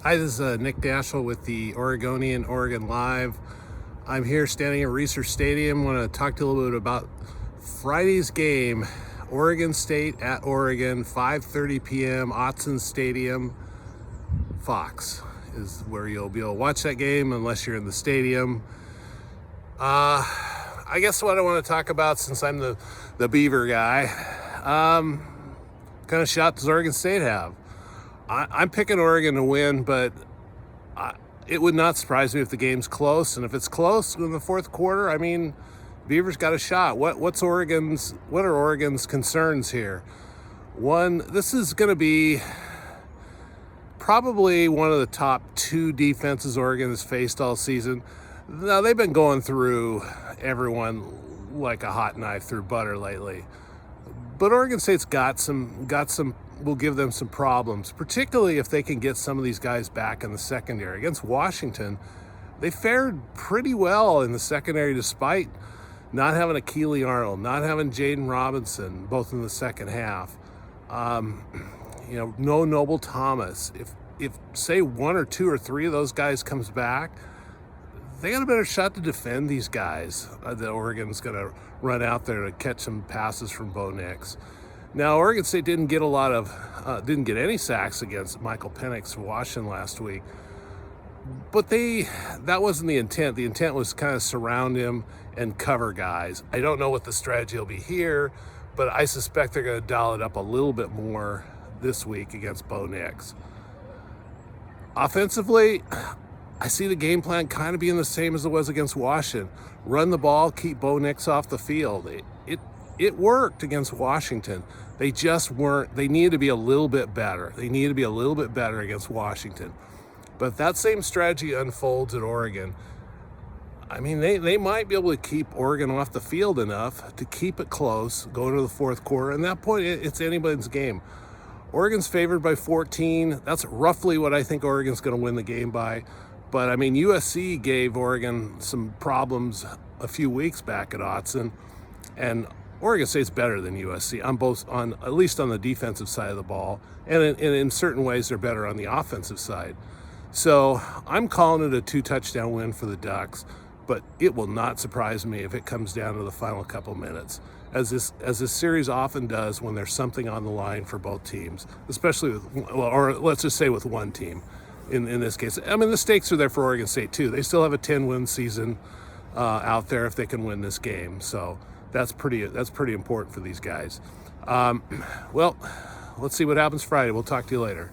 Hi, this is Nick Daschel with the Oregonian Oregonlive. I'm here standing at Research Stadium. I want to talk to you a little bit about Friday's game. Oregon State at Oregon, 5:30 p.m., Autzen Stadium. Fox is where you'll be able to watch that game unless you're in the stadium. I guess what I want to talk about, since I'm the Beaver guy, kind of shot does Oregon State have? I'm picking Oregon to win, but it would not surprise me if the game's close. And if it's close in the fourth quarter, I mean, Beavers got a shot. What are Oregon's concerns here? One, this is going to be probably one of the top two defenses Oregon has faced all season. Now, they've been going through everyone like a hot knife through butter lately. But Oregon State's got some will give them some problems, particularly if they can get some of these guys back in the secondary. Against Washington, they fared pretty well in the secondary despite not having a Keely Arnold, not having Jaden Robinson, both in the second half. No Noble Thomas. If say one or two or three of those guys comes back, they got a better shot to defend these guys that Oregon's going to run out there to catch some passes from Bo Nix. Now, Oregon State didn't get any sacks against Michael Penix for Washington last week, but that wasn't the intent. The intent was kind of surround him and cover guys. I don't know what the strategy will be here, but I suspect they're going to dial it up a little bit more this week against Bo Nix. Offensively, I see the game plan kind of being the same as it was against Washington. Run the ball, keep Bo Nix off the field. It worked against Washington. They just weren't. They needed to be a little bit better. They needed to be a little bit better against Washington. But that same strategy unfolds at Oregon. I mean, they might be able to keep Oregon off the field enough to keep it close, go to the fourth quarter. And at that point, it's anybody's game. Oregon's favored by 14. That's roughly what I think Oregon's going to win the game by. But, I mean, USC gave Oregon some problems a few weeks back at Autzen, and Oregon State's better than USC at least on the defensive side of the ball, and in certain ways they're better on the offensive side. So I'm calling it a 2-touchdown win for the Ducks, but it will not surprise me if it comes down to the final couple minutes, as this series often does when there's something on the line for both teams, especially or let's just say with one team. In this case, I mean, the stakes are there for Oregon State too. They still have a 10-win season out there if they can win this game. So that's pretty important for these guys. Well, let's see what happens Friday. We'll talk to you later.